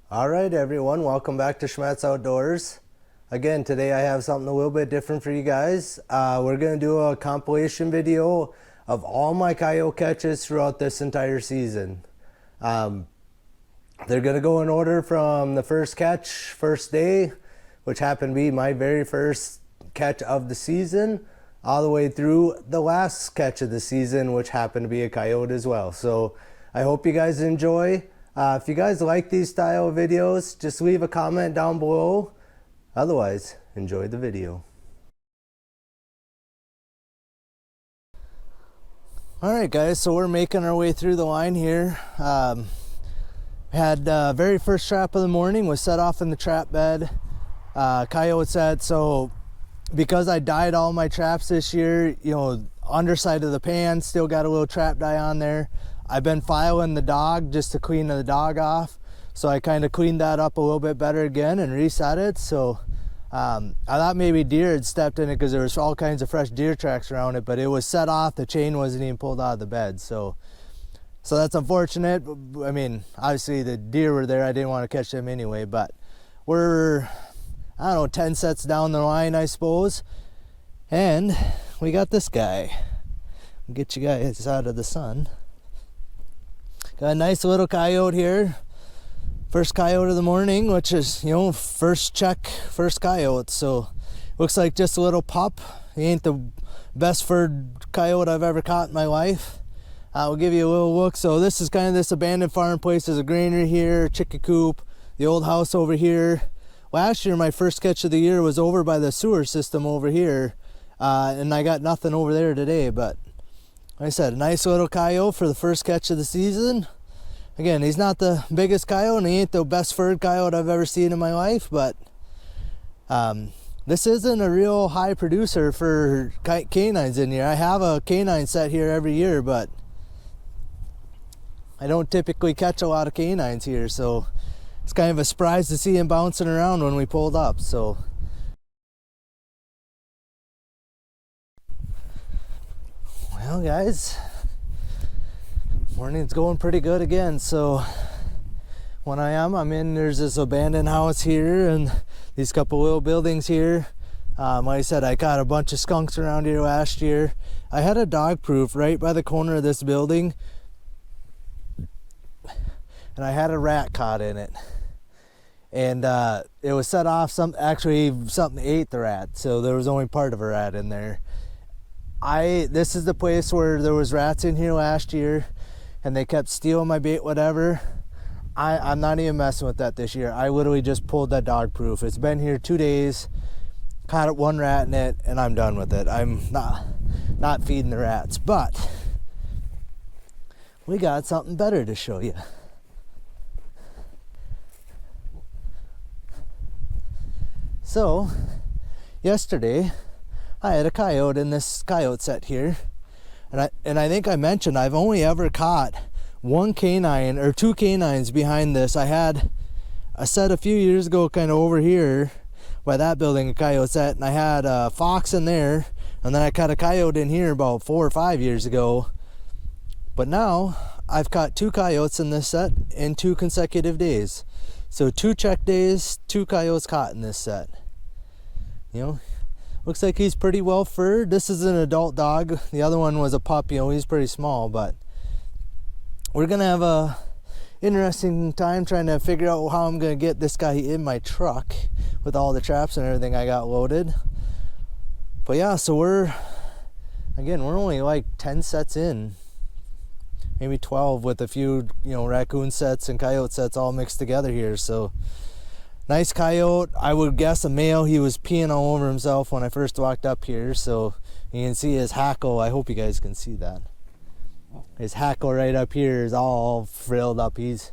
All right, everyone, welcome back to Schmattz Outdoors. Again, today I have something a little bit different for you guys. We're going to do a compilation video of all my coyote catches throughout this entire season. They're going to go in order from the first catch, first day, which happened to be my very first catch of the season, all the way through the last catch of the season, which happened to be a coyote as well. So I hope you guys enjoy. If you guys like these style of videos, just leave a comment down below. Otherwise, enjoy the video. Alright guys, so we're making our way through the line here. Had very first trap of the morning was set off in the trap bed. Coyote set, so because I dyed all my traps this year, you know, underside of the pan still got a little trap dye on there. I've been filing the dog just to clean the dog off, so I kind of cleaned that up a little bit better again and reset it. So I thought maybe deer had stepped in it because there was all kinds of fresh deer tracks around it, but it was set off. The chain wasn't even pulled out of the bed, so that's unfortunate. I mean, obviously the deer were there. I didn't want to catch them anyway, but we're, I don't know, 10 sets down the line, I suppose, and we got this guy. I'll get you guys out of the sun. Got a nice little coyote here. First coyote of the morning, which is, you know, first check, first coyote. So looks like just a little pup. He ain't the best furred coyote I've ever caught in my life. I'll give you a little look. So this is kind of this abandoned farm place. There's a granary here, chicken coop, the old house over here. Last year, my first catch of the year was over by the sewer system over here. And I got nothing over there today, but like I said, a nice little coyote for the first catch of the season. Again, he's not the biggest coyote, and he ain't the best furred coyote I've ever seen in my life, but this isn't a real high producer for canines in here. I have a canine set here every year, but I don't typically catch a lot of canines here, so it's kind of a surprise to see him bouncing around when we pulled up. So well guys, morning's going pretty good again. So when I'm in, there's this abandoned house here and these couple little buildings here. Like I said, I caught a bunch of skunks around here last year. I had a dog proof right by the corner of this building, and I had a rat caught in it, and it was set off. Something ate the rat, so there was only part of a rat in there. This is the place where there was rats in here last year, and they kept stealing my bait, whatever. I'm not even messing with that this year. I literally just pulled that dog proof. It's been here 2 days, caught one rat in it, and I'm done with it. I'm not feeding the rats, but we got something better to show you. So yesterday I had a coyote in this coyote set here, and I think I mentioned I've only ever caught one canine or two canines behind this. I had a set a few years ago kind of over here by that building, a coyote set, and I had a fox in there, and then I caught a coyote in here about 4 or 5 years ago. But now I've caught two coyotes in this set in 2 consecutive days. So 2 check days, 2 coyotes caught in this set. You know, looks like he's pretty well furred. This is an adult dog. The other one was a pup. You know, he's pretty small, but we're gonna have a interesting time trying to figure out how I'm gonna get this guy in my truck with all the traps and everything I got loaded. But yeah, so we're only like 10 sets in, maybe 12 with a few, you know, raccoon sets and coyote sets all mixed together here. So nice coyote. I would guess a male. He was peeing all over himself when I first walked up here, so you can see his hackle. I hope you guys can see that. His hackle right up here is all frilled up. He's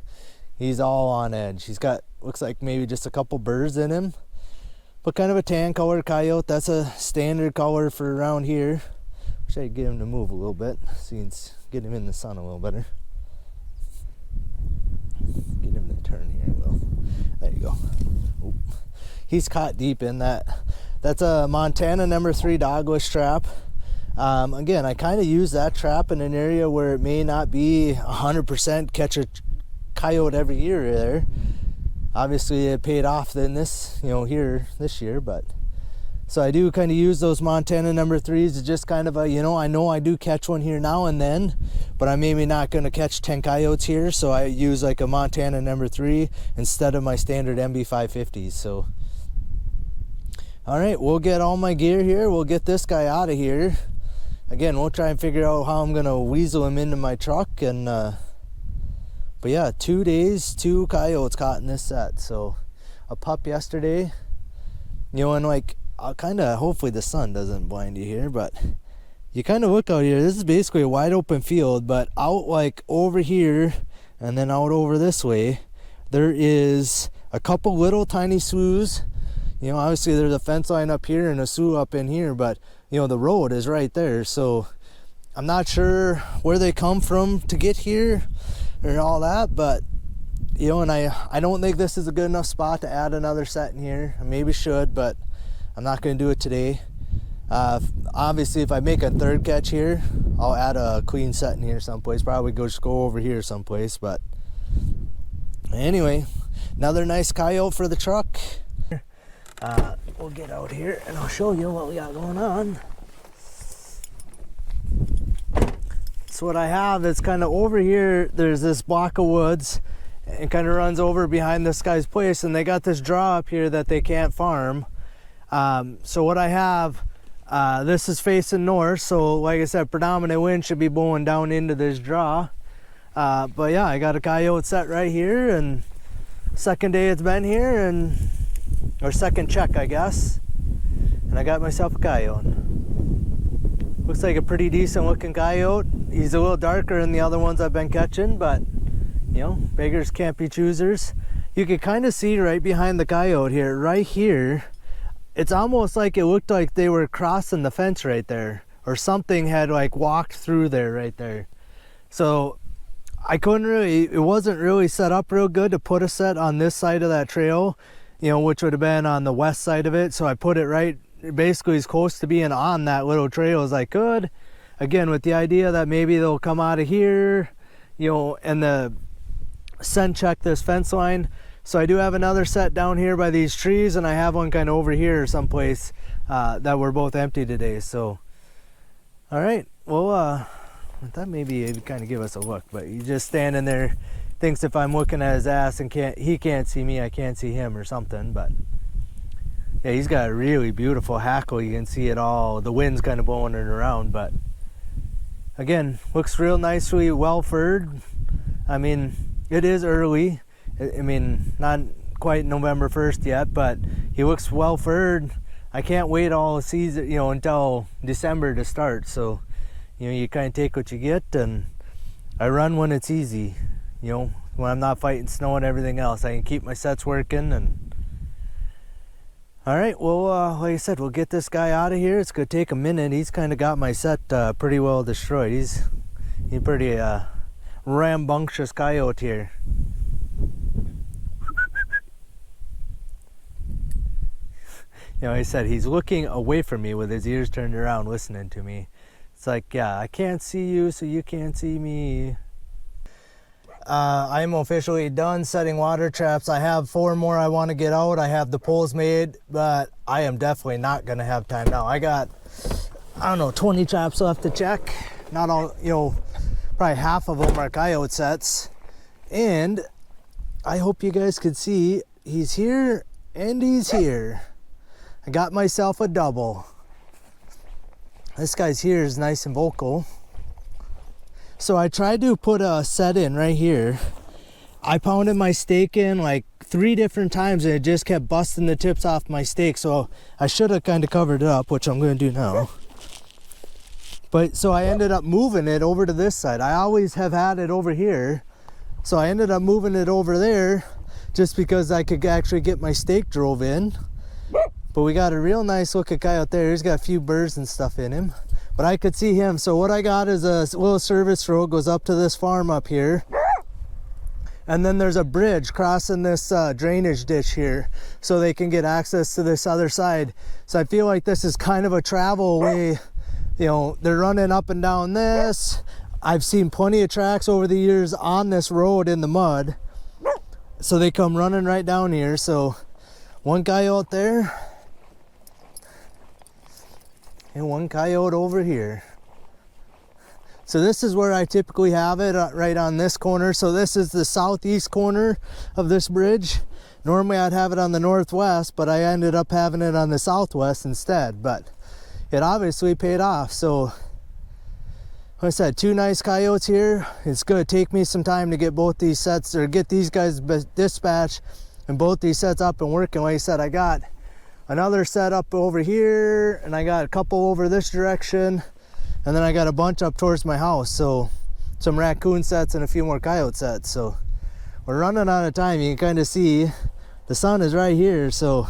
all on edge. He's got, looks like maybe just a couple burrs in him, but kind of a tan colored coyote. That's a standard color for around here. Wish I could get him to move a little bit so you can get him in the sun a little better. Get him to turn here. Well, there you go. Oop. He's caught deep in that. That's a Montana number 3 dogfish trap. Again, I kind of use that trap in an area where it may not be 100% catch a coyote every year there. obviously it paid off in this, here this year. But so I do kind of use those Montana number 3s as just kind of a, I know I do catch one here now and then, but I'm maybe not going to catch 10 coyotes here, so I use like a Montana number 3 instead of my standard MB550s. So all right, we'll get all my gear here. We'll get this guy out of here. Again, we'll try and figure out how I'm going to weasel him into my truck. And but yeah, 2 days, 2 coyotes caught in this set. So a pup yesterday, and like, I'll kind of, hopefully the sun doesn't blind you here, but you kind of look out here. This is basically a wide open field, but out like over here and then out over this way, there is a couple little tiny sloughs. Obviously there's a fence line up here and a slough up in here, but the road is right there. So I'm not sure where they come from to get here or all that, but and I don't think this is a good enough spot to add another set in here. I maybe should, but I'm not going to do it today. Obviously if I make a 3rd catch here, I'll add a clean set in here someplace. Probably just go over here someplace. But anyway, another nice coyote for the truck. We'll get out here and I'll show you what we got going on. So what I have is kind of over here, there's this block of woods and kind of runs over behind this guy's place, and they got this draw up here that they can't farm. So what I have, this is facing north, so like I said, predominant wind should be blowing down into this draw. But yeah, I got a coyote set right here, and second day it's been here, or second check I guess, and I got myself a coyote. Looks like a pretty decent looking coyote. He's a little darker than the other ones I've been catching, but beggars can't be choosers. You can kind of see right behind the coyote here, right here, it's almost like it looked like they were crossing the fence right there, or something had like walked through there right there. So I couldn't really, it wasn't really set up real good to put a set on this side of that trail, which would have been on the west side of it. So I put it right basically as close to being on that little trail as I could. Again, with the idea that maybe they'll come out of here, and the scent check this fence line. So I do have another set down here by these trees, and I have one kind of over here someplace that were both empty today. So, all right, well, I thought maybe it'd kind of give us a look, but he's just standing there, thinks if I'm looking at his ass and he can't see me, I can't see him or something. But yeah, he's got a really beautiful hackle. You can see it all. The wind's kind of blowing it around, but again, looks real nicely well furred. I mean, it is early. I mean, not quite November 1st yet, but he looks well furred. I can't wait all season, until December to start. So, you kind of take what you get, and I run when it's easy. When I'm not fighting snow and everything else, I can keep my sets working. And all right, well, like I said, we'll get this guy out of here. It's gonna take a minute. He's kind of got my set pretty well destroyed. He's pretty rambunctious coyote here. I said he's looking away from me with his ears turned around, listening to me. It's like, yeah, I can't see you, so you can't see me. I'm officially done setting water traps. I have 4 more I want to get out. I have the poles made, but I am definitely not going to have time now. I got, 20 traps left to check. Not all, probably half of them are coyote sets. And I hope you guys could see, he's here and he's here. I got myself a double. This guy's here is nice and vocal. So I tried to put a set in right here. I pounded my stake in like 3 different times, and it just kept busting the tips off my stake. So I should have kind of covered it up, which I'm going to do now. But so I ended up moving it over to this side. I always have had it over here. So I ended up moving it over there just because I could actually get my stake drove in. But we got a real nice looking coyote there. He's got a few birds and stuff in him, but I could see him. So what I got is a little service road, goes up to this farm up here. And then there's a bridge crossing this drainage ditch here, so they can get access to this other side. So I feel like this is kind of a travel way. They're running up and down this. I've seen plenty of tracks over the years on this road in the mud. So they come running right down here. So one coyote there and one coyote over here. So this is where I typically have it, right on this corner. So this is the southeast corner of this bridge. Normally I'd have it on the northwest, but I ended up having it on the southwest instead. But it obviously paid off. So like I said, 2 nice coyotes here. It's gonna take me some time to get both these sets, or get these guys dispatched and both these sets up and working. Like I said, I got another set up over here, and I got a couple over this direction, and then I got a bunch up towards my house. So some raccoon sets and a few more coyote sets. So we're running out of time. You can kind of see the sun is right here, so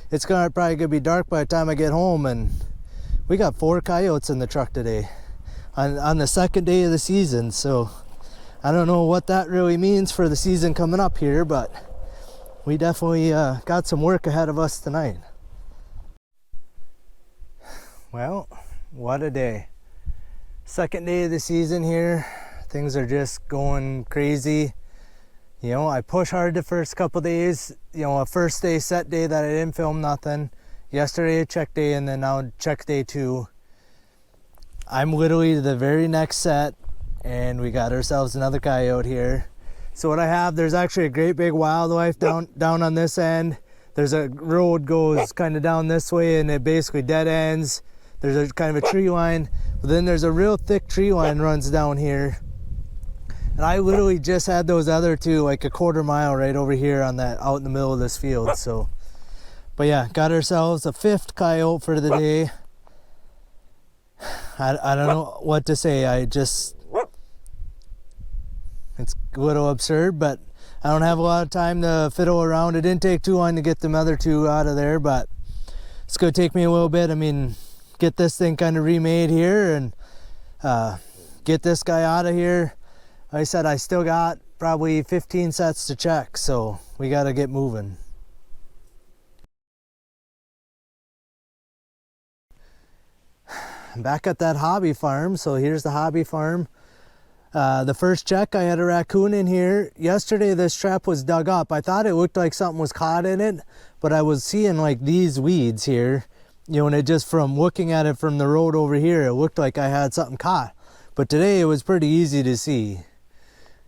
it's probably gonna be dark by the time I get home. And we got 4 coyotes in the truck today on the second day of the season. So I don't know what that really means for the season coming up here, but we definitely got some work ahead of us tonight. Well, what a day. Second day of the season here. Things are just going crazy. You know, I push hard the first couple days. You know, a first day set day that I didn't film nothing. Yesterday a check day, and then now check day 2. I'm literally the very next set, and we got ourselves another coyote here. So what I have, there's actually a great big wildlife down on this end. There's a road goes kind of down this way, and it basically dead ends. There's a kind of a tree line, but then there's a real thick tree line runs down here. And I literally just had those other 2 like a quarter mile right over here on that, out in the middle of this field. So, but yeah, got ourselves a 5th coyote for the day. I don't know what to say. It's a little absurd, but I don't have a lot of time to fiddle around. It didn't take too long to get them other 2 out of there, but it's gonna take me a little bit. I mean, get this thing kind of remade here and get this guy out of here. Like I said, I still got probably 15 sets to check, so we got to get moving. I'm back at that hobby farm. So here's the hobby farm. The first check, I had a raccoon in here. Yesterday this trap was dug up. I thought it looked like something was caught in it, but I was seeing like these weeds here, you know, and it just, from looking at it from the road over here, it looked like I had something caught. But today it was pretty easy to see.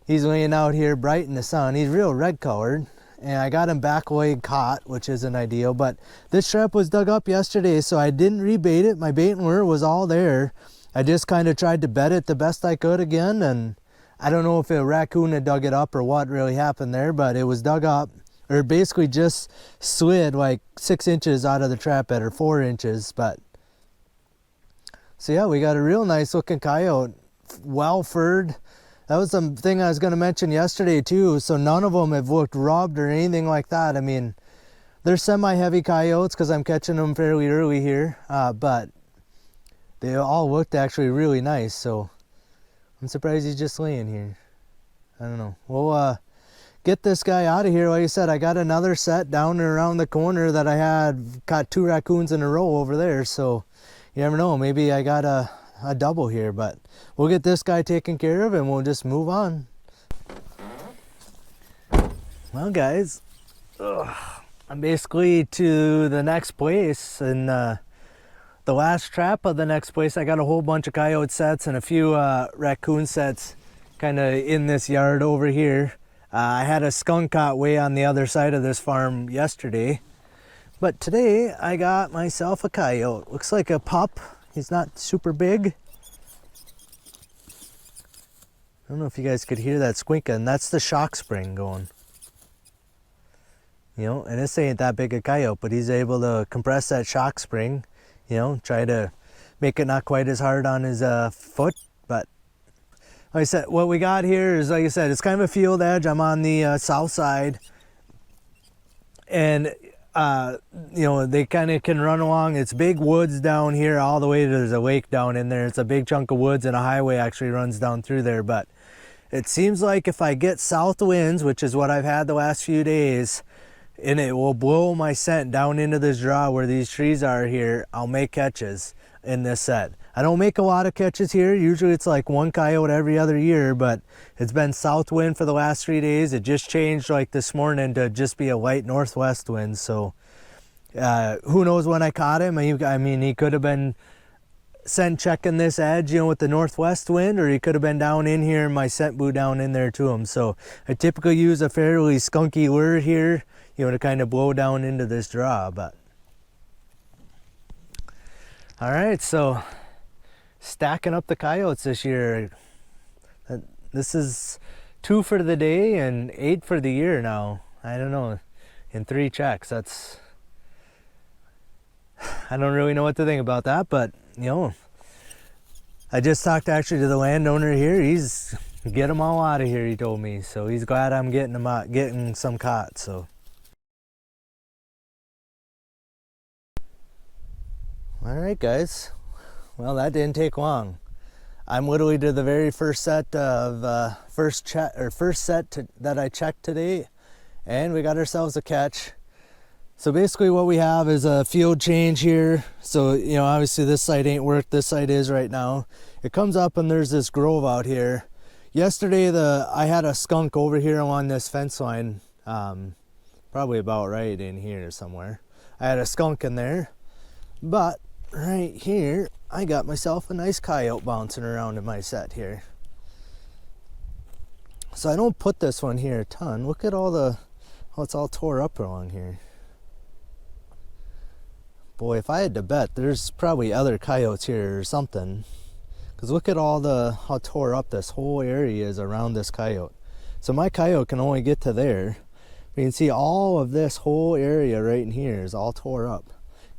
He's laying out here bright in the sun. He's real red colored, and I got him back leg caught, which isn't ideal. But this trap was dug up yesterday, so I didn't rebait it. My bait and lure was all there. I just kind of tried to bed it the best I could again, and I don't know if a raccoon had dug it up or what really happened there, but it was dug up, or basically just slid like 6 inches out of the trap bed, or 4 inches. But so yeah, we got a real nice looking coyote, well furred. That was something I was going to mention yesterday too. So none of them have looked rubbed or anything like that. I mean, they're semi-heavy coyotes because I'm catching them fairly early here, but they all looked actually really nice. So I'm surprised he's just laying here. I don't know. We'll get this guy out of here. Like I said, I got another set down and around the corner that I had caught 2 raccoons in a row over there. So you never know. Maybe I got a double here, but we'll get this guy taken care of and we'll just move on. Well guys, I'm basically to the next place, and the last trap of the next place. I got a whole bunch of coyote sets and a few raccoon sets kind of in this yard over here. I had a skunk caught way on the other side of this farm yesterday, but today I got myself a coyote. Looks like a pup. He's not super big. I don't know if you guys could hear that squeaking. That's the shock spring going. You know, and this ain't that big a coyote, but he's able to compress that shock spring, you know, try to make it not quite as hard on his foot. But like I said, what we got here is, like I said, it's kind of a field edge. I'm on the south side, and you know, they kind of can run along. It's big woods down here all the way to, there's a lake down in there. It's a big chunk of woods, and a highway actually runs down through there. But it seems like if I get south winds, which is what I've had the last few days, and it will blow my scent down into this draw where these trees are here, I'll make catches in this set. I don't make a lot of catches here. Usually it's like one coyote every other year, but it's been south wind for the last 3 days. It just changed like this morning to just be a light northwest wind. So who knows when I caught him. I mean, he could have been scent checking this edge, you know, with the northwest wind, or he could have been down in here and my scent blew down in there to him. So I typically use a fairly skunky lure here, you know, to kind of blow down into this draw. But all right, so stacking up the coyotes this year. This is 2 for the day and 8 for the year now. I don't know, in 3 checks. That's, I don't really know what to think about that, but you know, I just talked actually to the landowner here. He's get them all out of here, he told me. So he's glad I'm getting them out, getting some caught. So all right, guys. Well, that didn't take long. I'm literally to the very first set of first set that I checked today, and we got ourselves a catch. So basically what we have is a field change here. So, you know, obviously this side ain't worked, this side is right now. It comes up and there's this grove out here. Yesterday I had a skunk over here along this fence line, probably about right in here somewhere. I had a skunk in there, but right here I got myself a nice coyote bouncing around in my set here. So I don't put this one here a ton. Look at all the, oh, it's all tore up along here. Boy, if I had to bet, there's probably other coyotes here or something. Because look at all the, how tore up this whole area is around this coyote. So my coyote can only get to there. But you can see all of this whole area right in here is all tore up,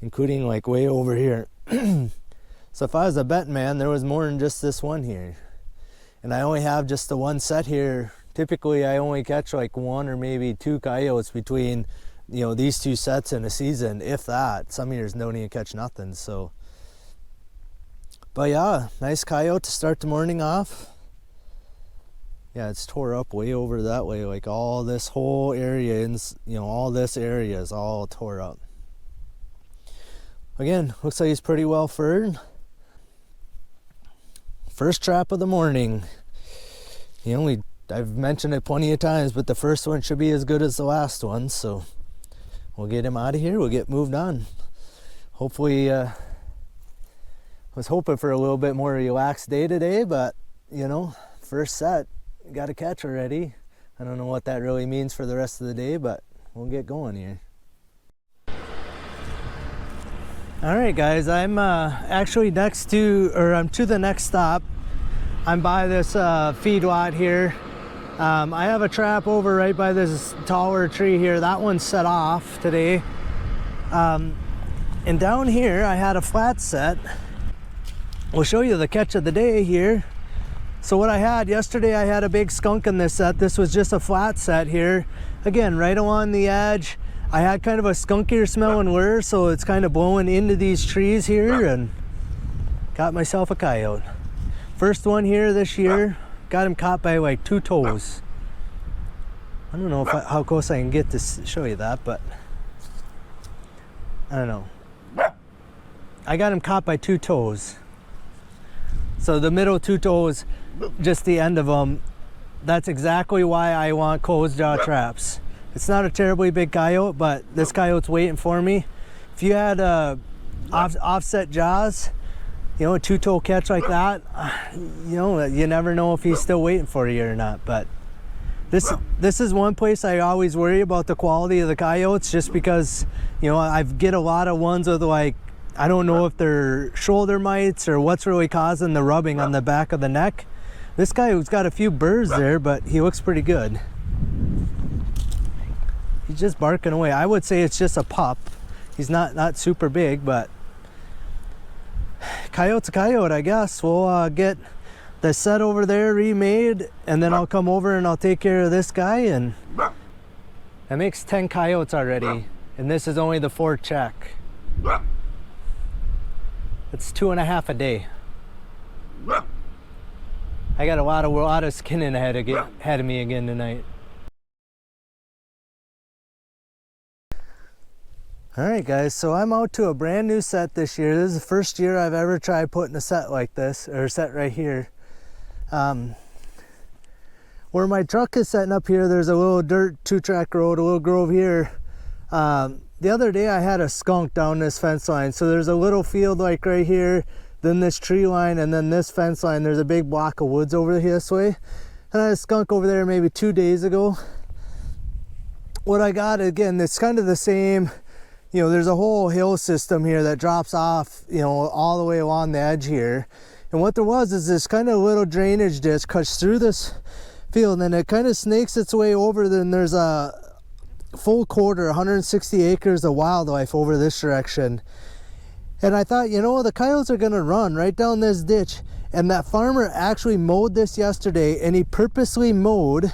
including like way over here. So if I was a betting man, there was more than just this one here. And I only have just the one set here. Typically I only catch like 1 or maybe 2 coyotes between, you know, these 2 sets in a season, if that. Some years don't even catch nothing. So, but yeah, nice coyote to start the morning off. Yeah, it's tore up way over that way, like all this whole area, and you know, all this area is all tore up. Again, looks like he's pretty well furred. First trap of the morning. You know, I've mentioned it plenty of times, but the first one should be as good as the last one. So we'll get him out of here. We'll get moved on. Hopefully, I was hoping for a little bit more relaxed day today, but you know, first set, got a catch already. I don't know what that really means for the rest of the day, but we'll get going here. All right, guys, I'm actually next to, or I'm to the next stop. I'm by this feedlot here. I have a trap over right by this taller tree here. That one's set off today. And down here, I had a flat set. We'll show you the catch of the day here. So what I had yesterday, I had a big skunk in this set. This was just a flat set here. Again, right along the edge. I had kind of a skunkier smelling lure, so it's kind of blowing into these trees here, and got myself a coyote. First one here this year. Got him caught by like 2 toes. I don't know if how close I can get to show you that, but I don't know. I got him caught by 2 toes. So the middle 2 toes, just the end of them. That's exactly why I want closed jaw traps. It's not a terribly big coyote, but this coyote's waiting for me. If you had offset jaws, you know, a 2-toe catch like that, you know, you never know if he's still waiting for you or not. But this is one place I always worry about the quality of the coyotes, just because, you know, I get a lot of ones with like, I don't know if they're shoulder mites or what's really causing the rubbing on the back of the neck. This guy who's got a few burrs there, but he looks pretty good. He's just barking away. I would say it's just a pup. He's not super big, but coyote's a coyote, I guess. We'll get the set over there remade, and then I'll come over and I'll take care of this guy. And that makes 10 coyotes already, and this is only the 4th check. It's 2.5 a day. I got a lot of skinning ahead of me again tonight. Alright guys, so I'm out to a brand new set this year. This is the first year I've ever tried putting a set like this, or a set right here. Where my truck is setting up here, there's a little dirt 2-track road, a little grove here. The other day I had a skunk down this fence line. So there's a little field like right here, then this tree line, and then this fence line. There's a big block of woods over here this way. And I had a skunk over there maybe 2 days ago. What I got, again, it's kind of the same. You know, there's a whole hill system here that drops off, you know, all the way along the edge here. And what there was is this kind of little drainage ditch cuts through this field, and it kind of snakes its way over. Then there's a full quarter, 160 acres of wildlife over this direction. And I thought, you know, the coyotes are gonna run right down this ditch. And that farmer actually mowed this yesterday, and he purposely mowed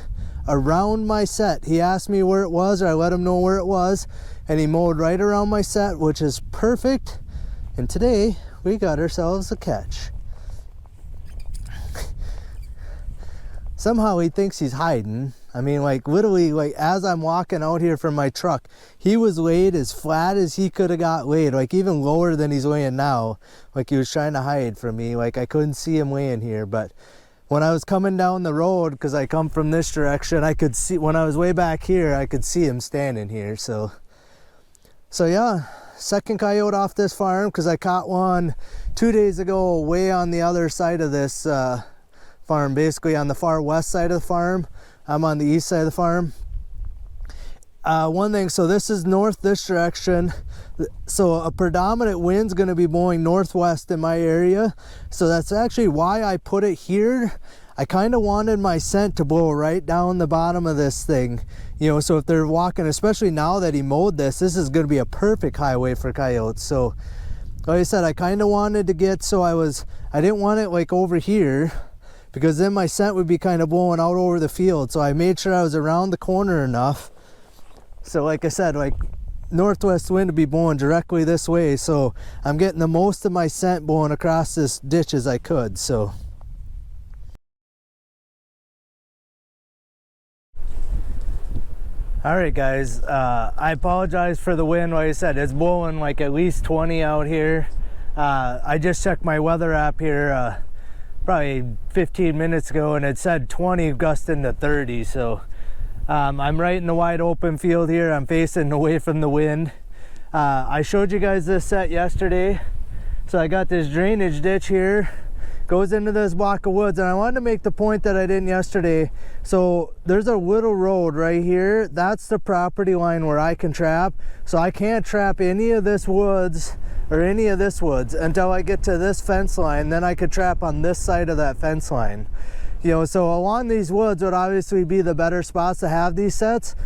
around my set. He asked me where it was, or I let him know where it was, and he mowed right around my set, which is perfect. And today we got ourselves a catch. Somehow he thinks he's hiding. I mean, like literally, like as I'm walking out here from my truck, he was laid as flat as he could have got laid, like even lower than he's laying now. Like he was trying to hide from me. Like I couldn't see him laying here. But when I was coming down the road, because I come from this direction, I could see, when I was way back here, I could see him standing here. So yeah, second coyote off this farm, because I caught one 2 days ago way on the other side of this farm, basically on the far west side of the farm. I'm on the east side of the farm. One thing, so this is north this direction, so a predominant wind's going to be blowing northwest in my area, so that's actually why I put it here. I kind of wanted my scent to blow right down the bottom of this thing, you know, so if they're walking, especially now that he mowed this is going to be a perfect highway for coyotes. So like I said, I kind of wanted to get, so I didn't want it like over here, because then my scent would be kind of blowing out over the field. So I made sure I was around the corner enough. So like I said, like northwest wind to be blowing directly this way. So I'm getting the most of my scent blowing across this ditch as I could. So. All right, guys, I apologize for the wind. Like I said, it's blowing like at least 20 out here. I just checked my weather app here probably 15 minutes ago, and it said 20 gusting to 30. So I'm right in the wide open field here. I'm facing away from the wind. I showed you guys this set yesterday. So I got this drainage ditch here, goes into this block of woods, and I wanted to make the point that I didn't yesterday. So there's a little road right here. That's the property line where I can trap. So I can't trap any of this woods or any of this woods until I get to this fence line. Then I could trap on this side of that fence line. You know, so along these woods would obviously be the better spots to have these sets.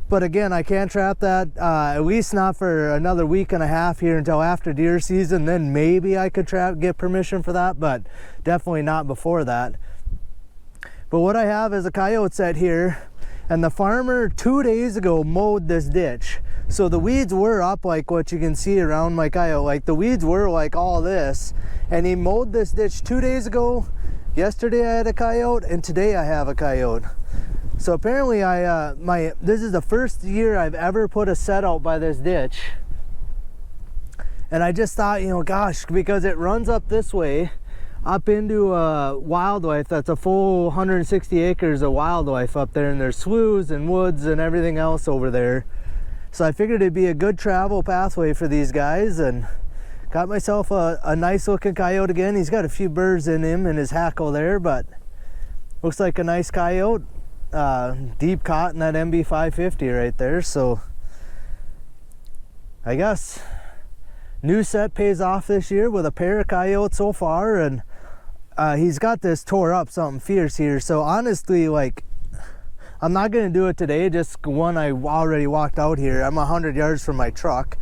But again, I can't trap that, at least not for another week and a half here until after deer season. Then maybe I could get permission for that, but definitely not before that. But what I have is a coyote set here, and the farmer 2 days ago mowed this ditch. So the weeds were up like what you can see around my coyote. Like the weeds were like all this, and he mowed this ditch 2 days ago. Yesterday I had a coyote, and today I have a coyote. So apparently this is the first year I've ever put a set out by this ditch. And I just thought, you know, gosh, because it runs up this way, up into wildlife. That's a full 160 acres of wildlife up there, and there's sloughs and woods and everything else over there. So I figured it'd be a good travel pathway for these guys, and got myself a nice looking coyote again. He's got a few burrs in him in his hackle there, but looks like a nice coyote. Deep caught in that MB 550 right there. So I guess new set pays off this year with a pair of coyotes so far, and he's got this tore up something fierce here. So honestly, like, I'm not gonna do it today. Just one, I already walked out here. I'm 100 yards from my truck,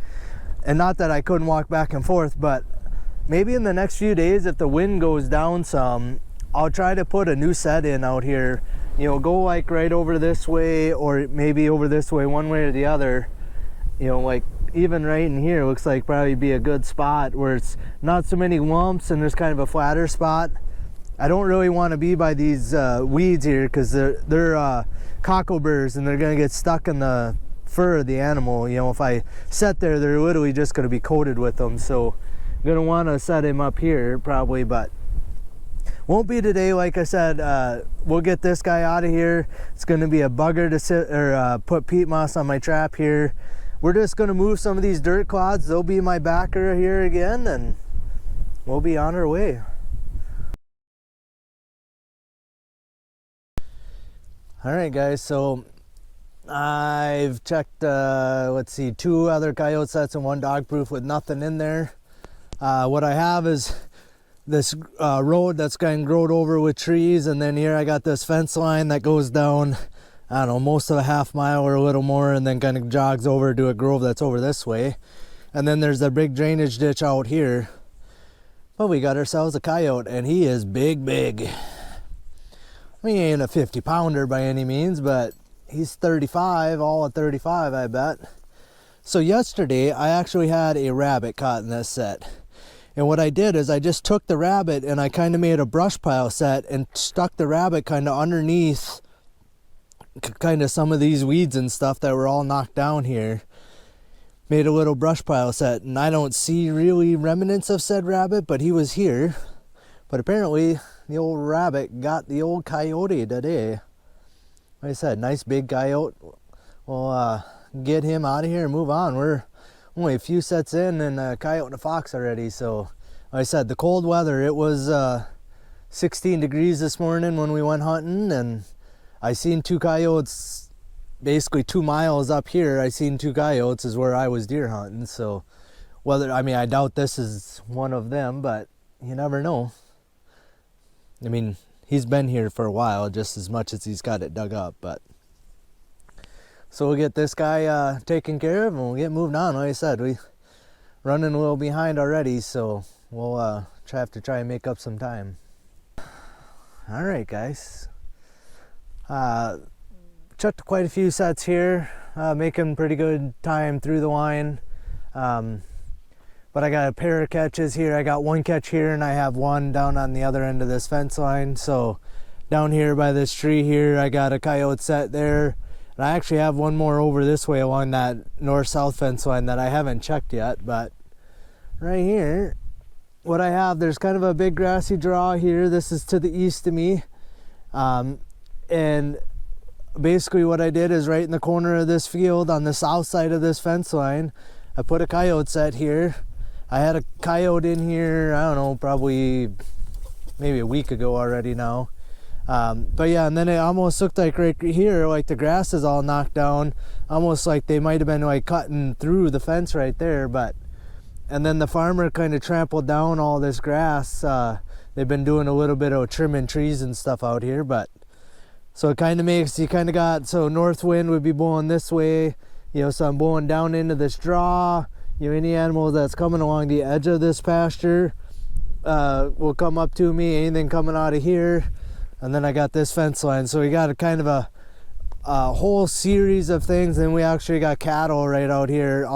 and not that I couldn't walk back and forth, but maybe in the next few days, if the wind goes down some, I'll try to put a new set in out here. You know, go like right over this way, or maybe over this way, one way or the other. You know, like even right in here looks like probably be a good spot where it's not so many lumps and there's kind of a flatter spot. I don't really want to be by these weeds here, because they're cockleburrs, and they're gonna get stuck in the fur of the animal. You know, if I set there, they're literally just going to be coated with them. So I'm going to want to set him up here probably, but won't be today. Like I said, we'll get this guy out of here. It's going to be a bugger to sit or put peat moss on my trap here. We're just going to move some of these dirt clods. They'll be my backer here again, and we'll be on our way. All right, guys, so I've checked, let's see, 2 other coyote sets and 1 dog proof with nothing in there. What I have is this road that's getting grown over with trees, and then here I got this fence line that goes down, I don't know, most of a half mile or a little more, and then kind of jogs over to a grove that's over this way. And then there's the big drainage ditch out here. But we got ourselves a coyote, and he is big. He ain't a 50-pounder by any means, but he's 35, all at 35, I bet. So yesterday, I actually had a rabbit caught in this set. And what I did is I just took the rabbit and I kind of made a brush pile set and stuck the rabbit kind of underneath kind of some of these weeds and stuff that were all knocked down here. Made a little brush pile set, and I don't see really remnants of said rabbit, but he was here. But apparently the old rabbit got the old coyote today. Like I said, nice big coyote. We'll get him out of here and move on. We're only a few sets in, and a coyote and a fox already. So like I said, the cold weather, it was 16 degrees this morning when we went hunting, and I seen 2 coyotes basically 2 miles up here. I seen 2 coyotes is where I was deer hunting. So whether, I mean, I doubt this is one of them, but you never know. I mean, he's been here for a while, just as much as he's got it dug up. But so we'll get this guy taken care of, and we'll get moved on. Like I said, we running a little behind already, so we'll have to try and make up some time. All right, guys. Checked quite a few sets here, making pretty good time through the line. But I got a pair of catches here. I got 1 catch here, and I have 1 down on the other end of this fence line. So down here by this tree here, I got a coyote set there. And I actually have 1 more over this way along that north-south fence line that I haven't checked yet. But right here, what I have, there's kind of a big grassy draw here. This is to the east of me. And basically what I did is right in the corner of this field on the south side of this fence line, I put a coyote set here. I had a coyote in here, I don't know, probably maybe a week ago already now. But yeah, and then it almost looked like right here, like the grass is all knocked down, almost like they might have been like cutting through the fence right there. But and then the farmer kind of trampled down all this grass. They've been doing a little bit of trimming trees and stuff out here, but so it kind of makes, you kind of got, so north wind would be blowing this way, you know, so I'm blowing down into this draw. You know, any animal that's coming along the edge of this pasture will come up to me, anything coming out of here. And then I got this fence line. So we got a kind of a whole series of things. And we actually got cattle right out here.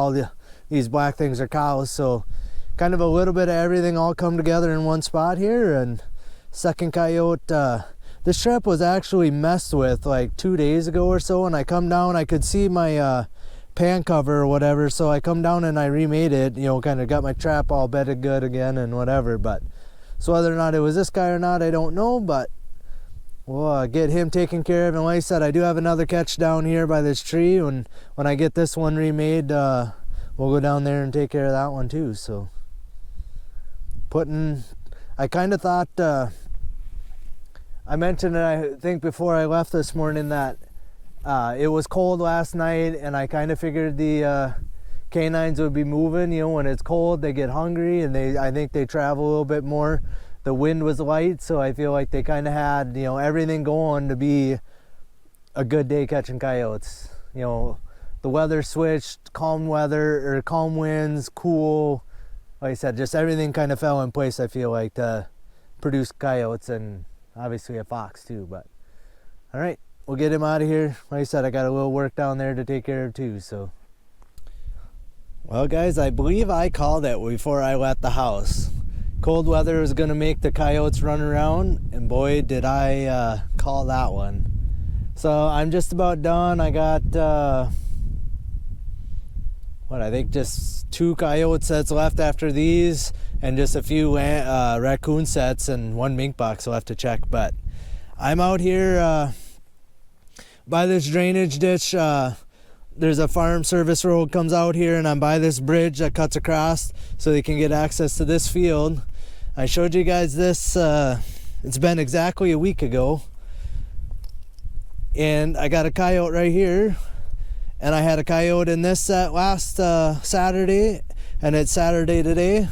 These black things are cows. So kind of a little bit of everything all come together in one spot here. And second coyote, this trap was actually messed with like 2 days ago or so. And I come down, I could see my pan cover or whatever, so I come down and I remade it, you know, kind of got my trap all bedded good again and whatever. But so whether or not it was this guy or not, I don't know, but we'll get him taken care of. And like I said, I do have another catch down here by this tree, and when I get this one remade, we'll go down there and take care of that one too. So I kind of thought, I mentioned it, I think before I left this morning, that it was cold last night, and I kind of figured the canines would be moving. You know, when it's cold, they get hungry, and I think they travel a little bit more. The wind was light, so I feel like they kind of had, you know, everything going to be a good day catching coyotes. You know, the weather switched, calm weather, or calm winds, cool. Like I said, just everything kind of fell in place, I feel like, to produce coyotes, and obviously a fox too. But all right, we'll get him out of here. Like I said, I got a little work down there to take care of too. So, well guys, I believe I called it before I left the house. Cold weather was gonna make the coyotes run around, and boy did I call that one. So I'm just about done. I got I think just 2 coyote sets left after these, and just a few raccoon sets and 1 mink box left to check. But I'm out here by this drainage ditch. There's a farm service road comes out here, and I'm by this bridge that cuts across so they can get access to this field. I showed you guys this, it's been exactly a week ago, and I got a coyote right here, and I had a coyote in this set last Saturday, and it's Saturday today.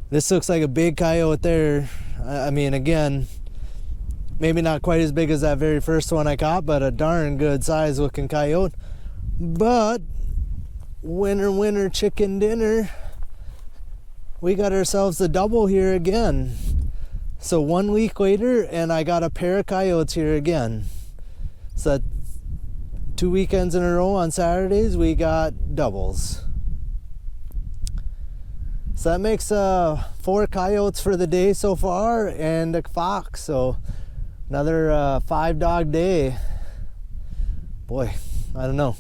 This looks like a big coyote there. I mean, again, maybe not quite as big as that very first one I caught, but a darn good size looking coyote. But winner chicken dinner, we got ourselves a double here again. So 1 week later, and I got a pair of coyotes here again. So 2 weekends in a row on Saturdays, we got doubles. So that makes 4 coyotes for the day so far, and a fox. So another 5 dog day. Boy, I don't know.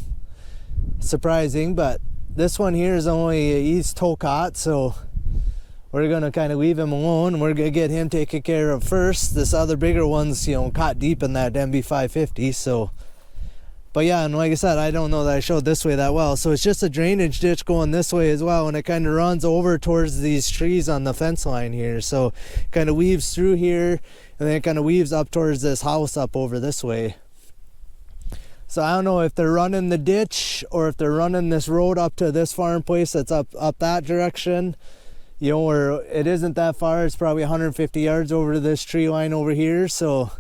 Surprising, but this one here is only, he's toe caught, so we're gonna kind of leave him alone. We're gonna get him taken care of first. This other bigger one's, you know, caught deep in that MB550. So, but yeah, and like I said, I don't know that I showed this way that well. So it's just a drainage ditch going this way as well, and it kind of runs over towards these trees on the fence line here. So it kind of weaves through here, and then it kind of weaves up towards this house up over this way. So I don't know if they're running the ditch or if they're running this road up to this farm place that's up that direction. You know, where it isn't that far. It's probably 150 yards over to this tree line over here. So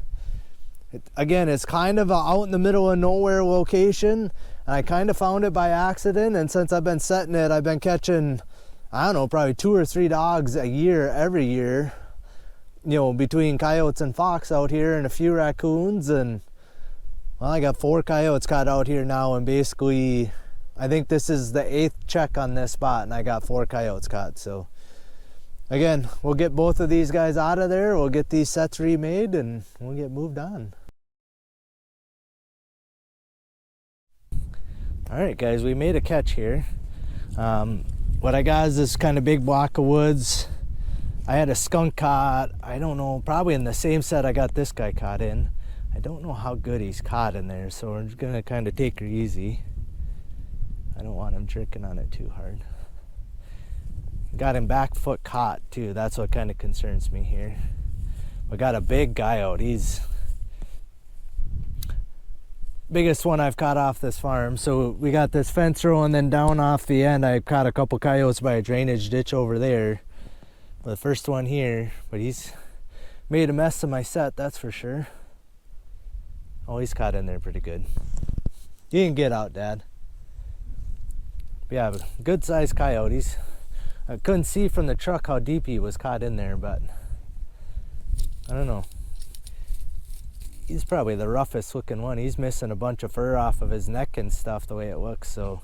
again, it's kind of a out in the middle of nowhere location. And I kind of found it by accident. And since I've been setting it, I've been catching, I don't know, probably 2 or 3 dogs a year, every year. You know, between coyotes and fox out here, and a few raccoons. And well, I got 4 coyotes caught out here now, and basically I think this is the 8th check on this spot, and I got 4 coyotes caught. So again, we'll get both of these guys out of there, we'll get these sets remade, and we'll get moved on. Alright guys, we made a catch here. What I got is this kind of big block of woods. I had a skunk caught, I don't know, probably in the same set I got this guy caught in. I don't know how good he's caught in there, so we're just gonna kind of take her easy. I don't want him jerking on it too hard. Got him back foot caught too. That's what kind of concerns me here. We got a big coyote. He's biggest one I've caught off this farm. So we got this fence row, and then down off the end I caught a couple coyotes by a drainage ditch over there. The first one here, but he's made a mess of my set, that's for sure. Oh, he's caught in there pretty good. You can get out, Dad. But yeah, good sized coyotes. I couldn't see from the truck how deep he was caught in there, but I don't know. He's probably the roughest looking one. He's missing a bunch of fur off of his neck and stuff the way it looks, so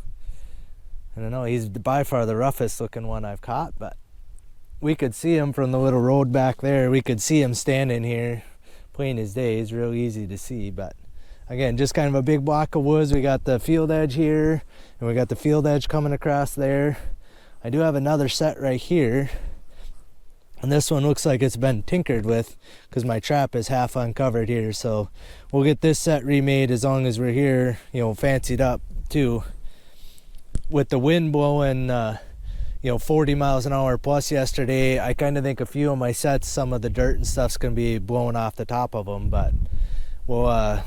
I don't know. He's by far the roughest looking one I've caught, but we could see him from the little road back there. We could see him standing here plain as day. It's real easy to see, but again, just kind of a big block of woods. We got the field edge here, and we got the field edge coming across there. I do have another set right here, and this one looks like it's been tinkered with because my trap is half uncovered here. So we'll get this set remade as long as we're here, you know, fancied up too. With the wind blowing 40 miles an hour plus yesterday, I kind of think a few of my sets, some of the dirt and stuff's gonna be blowing off the top of them. But well,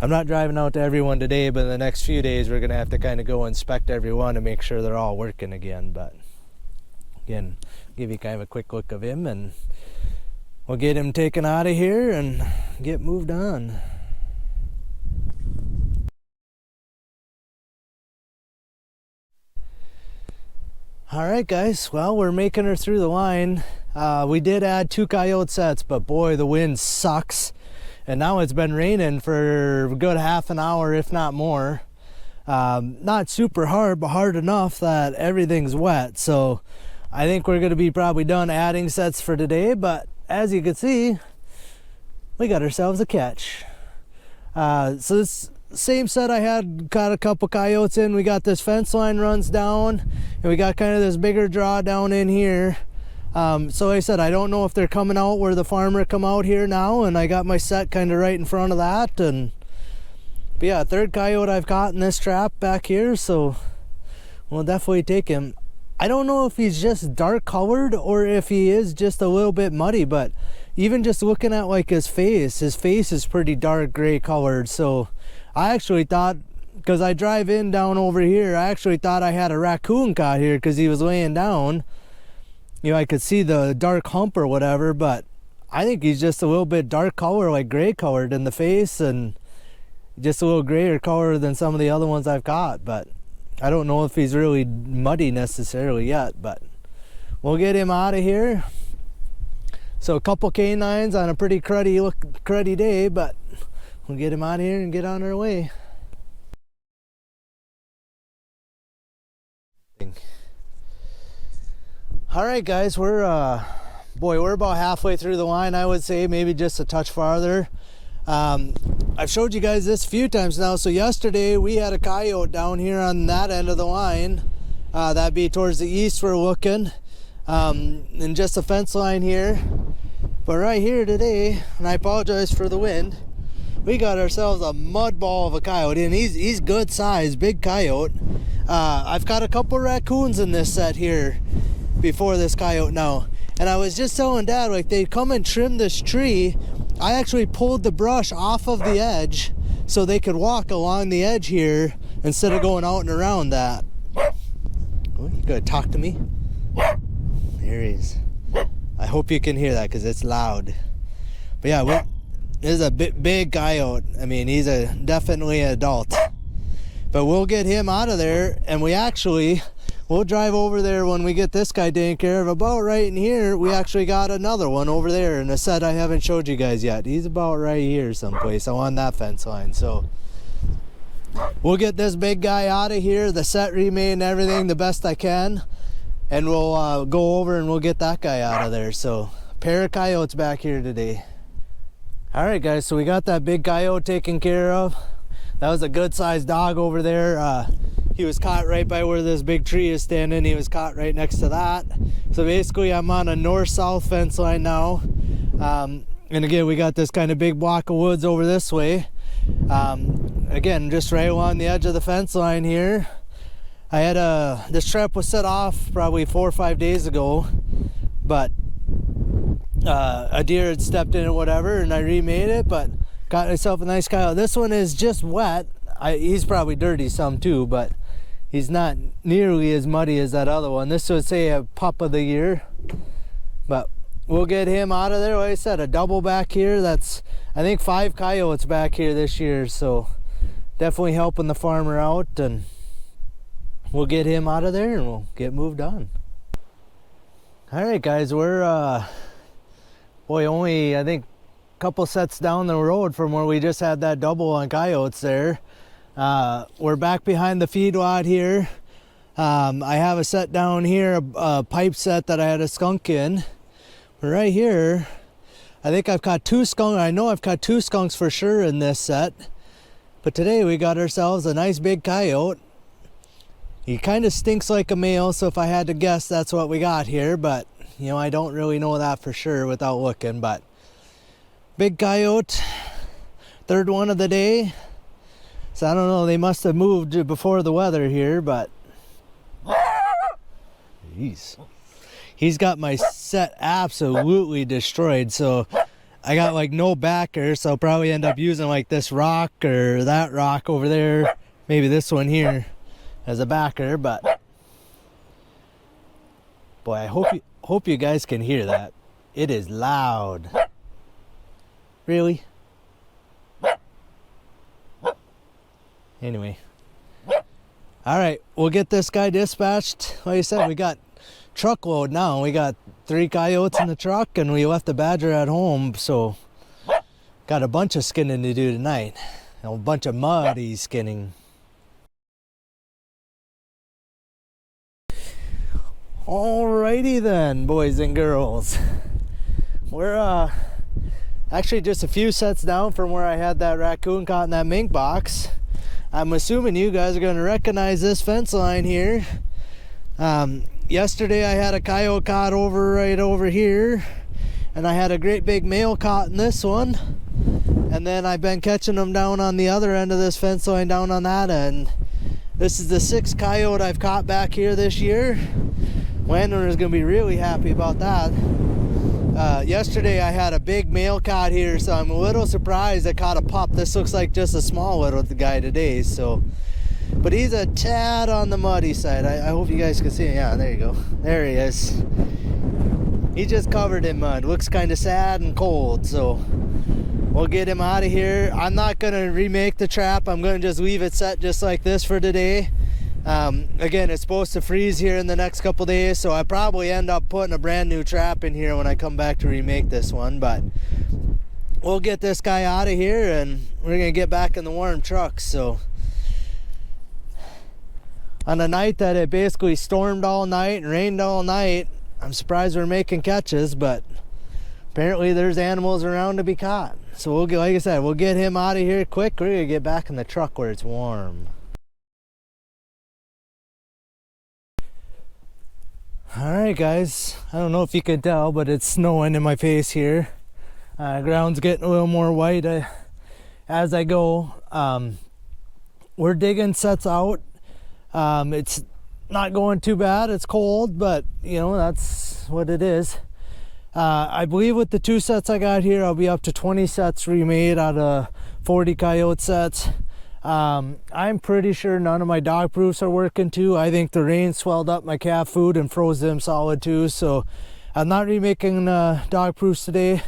I'm not driving out to everyone today, but in the next few days we're gonna have to kind of go inspect everyone and make sure they're all working again. But again, give you kind of a quick look of him, and we'll get him taken out of here and get moved on. Alright guys, well, we're making her through the line. We did add 2 coyote sets, but boy, the wind sucks. And now it's been raining for a good half an hour, if not more. Not super hard, but hard enough that everything's wet. So I think we're going to be probably done adding sets for today. But as you can see, we got ourselves a catch. So this same set I had caught a couple coyotes in. We got this fence line runs down, and we got kind of this bigger draw down in here. So like I said, I don't know if they're coming out where the farmer come out here now, and I got my set kind of right in front of that. But yeah, third coyote I've caught in this trap back here, so we'll definitely take him. I don't know if he's just dark colored or if he is just a little bit muddy, but even just looking at like his face is pretty dark gray colored. So I actually thought, because I drive in down over here, I actually thought I had a raccoon caught here because he was laying down. You know, I could see the dark hump or whatever, but I think he's just a little bit dark color, like gray colored in the face, and just a little grayer color than some of the other ones I've caught. But I don't know if he's really muddy necessarily yet, but we'll get him out of here. So a couple canines on a pretty cruddy day, but we'll get him out of here and get on our way. All right, guys, we're about halfway through the line, I would say, maybe just a touch farther. I've showed you guys this a few times now. So yesterday we had a coyote down here on that end of the line. That'd be towards the east we're looking, and just a fence line here. But right here today, and I apologize for the wind, we got ourselves a mud ball of a coyote, and he's good size, big coyote. I've got a couple raccoons in this set here before this coyote now, and I was just telling Dad, like, they come and trim this tree. I actually pulled the brush off of the edge so they could walk along the edge here instead of going out and around that. Oh, you gotta talk to me? There he is. I hope you can hear that because it's loud. But yeah, this is a big coyote. I mean, he's definitely an adult. But we'll get him out of there, and we'll drive over there when we get this guy taken care of. About right in here, we actually got another one over there in a set I haven't showed you guys yet. He's about right here someplace on that fence line. So we'll get this big guy out of here, the set remade and everything, the best I can, and we'll go over and we'll get that guy out of there. So a pair of coyotes back here today. All right, guys, so we got that big coyote taken care of. That was a good sized dog over there. He was caught right by where this big tree is standing. He was caught right next to that. So basically I'm on a north-south fence line now. And again, we got this kind of big block of woods over this way. Again, just right along the edge of the fence line here. I had this trap was set off probably 4 or 5 days ago, but a deer had stepped in or whatever, and I remade it, but got myself a nice coyote. This one is just wet. He's probably dirty some too, but he's not nearly as muddy as that other one. This would say a pup of the year, but we'll get him out of there. Like I said, a double back here. That's, I think, 5 coyotes back here this year, so definitely helping the farmer out, and we'll get him out of there and we'll get moved on. All right, guys, we're only, I think, couple sets down the road from where we just had that double on coyotes there. We're back behind the feedlot here. I have a set down here, a pipe set that I had a skunk in. But right here, I think I've caught 2 skunks. I know I've caught 2 skunks for sure in this set. But today we got ourselves a nice big coyote. He kind of stinks like a male, so if I had to guess, that's what we got here. But, you know, I don't really know that for sure without looking. But big coyote, third one of the day. So I don't know, they must have moved before the weather here, but jeez. He's got my set absolutely destroyed. So I got like no backer, so I'll probably end up using like this rock or that rock over there, maybe this one here as a backer. But boy, I hope you guys can hear that. It is loud. Really? Anyway. All right, we'll get this guy dispatched. Like I said, we got truckload now. We got 3 coyotes in the truck, and we left the badger at home, so got a bunch of skinning to do tonight. A bunch of muddy skinning. Alrighty then, boys and girls. We're actually just a few sets down from where I had that raccoon caught in that mink box. I'm assuming you guys are going to recognize this fence line here. Yesterday I had a coyote caught right over here, and I had a great big male caught in this one, and then I've been catching them down on the other end of this fence line down on that end. This is the 6th coyote I've caught back here this year. Landowner's gonna be really happy about that. Yesterday I had a big male caught here, so I'm a little surprised I caught a pup. This looks like just a small little guy today, so. But he's a tad on the muddy side. I hope you guys can see him. Yeah, there you go. There he is. He's just covered in mud. Looks kind of sad and cold, so we'll get him out of here. I'm not gonna remake the trap. I'm gonna just leave it set just like this for today. Again, it's supposed to freeze here in the next couple days, so I probably end up putting a brand new trap in here when I come back to remake this one. But we'll get this guy out of here and we're gonna get back in the warm truck. So on a night that it basically stormed all night and rained all night, I'm surprised we're making catches, but apparently there's animals around to be caught. So we'll get, like I said, we'll get him out of here quick. We're gonna get back in the truck where it's warm. Alright guys, I don't know if you can tell, but it's snowing in my face here. Ground's getting a little more white as I go. We're digging sets out. It's not going too bad. It's cold, but you know, that's what it is. I believe with the 2 sets I got here, I'll be up to 20 sets remade out of 40 coyote sets. I'm pretty sure none of my dog proofs are working too. I think the rain swelled up my calf food and froze them solid too, so I'm not remaking dog proofs today.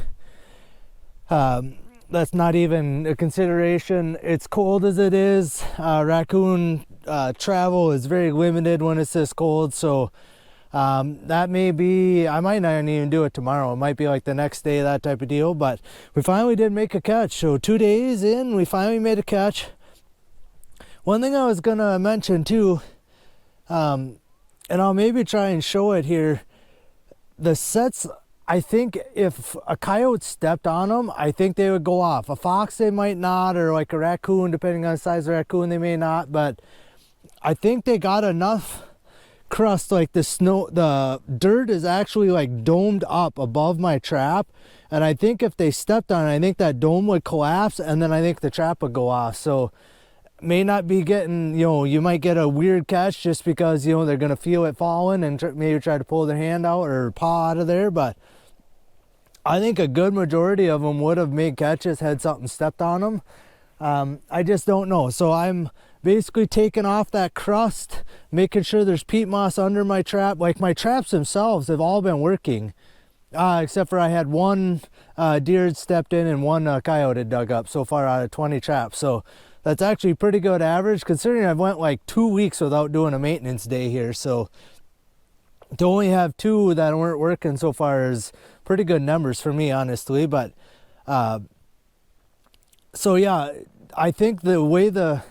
That's not even a consideration. It's cold as it is. Raccoon travel is very limited when it's this cold, so that may be, I might not even do it tomorrow. It might be like the next day, that type of deal. But we finally did make a catch. So 2 days in, we finally made a catch. One thing I was gonna mention too, and I'll maybe try and show it here, the sets, I think if a coyote stepped on them, I think they would go off. A fox they might not, or like a raccoon, depending on the size of the raccoon, they may not, but I think they got enough crust, like the snow, the dirt is actually like domed up above my trap, and I think if they stepped on it, I think that dome would collapse, and then I think the trap would go off. So may not be getting, you know, you might get a weird catch just because, you know, they're gonna feel it falling and maybe try to pull their hand out or paw out of there. But I think a good majority of them would have made catches had something stepped on them. I just don't know. So I'm basically taking off that crust, making sure there's peat moss under my trap. Like my traps themselves have all been working, except for I had one deer stepped in and one coyote had dug up so far out of 20 traps. So that's actually pretty good average considering I went like 2 weeks without doing a maintenance day here. So to only have 2 that weren't working so far is pretty good numbers for me, honestly. But so yeah, I think the way the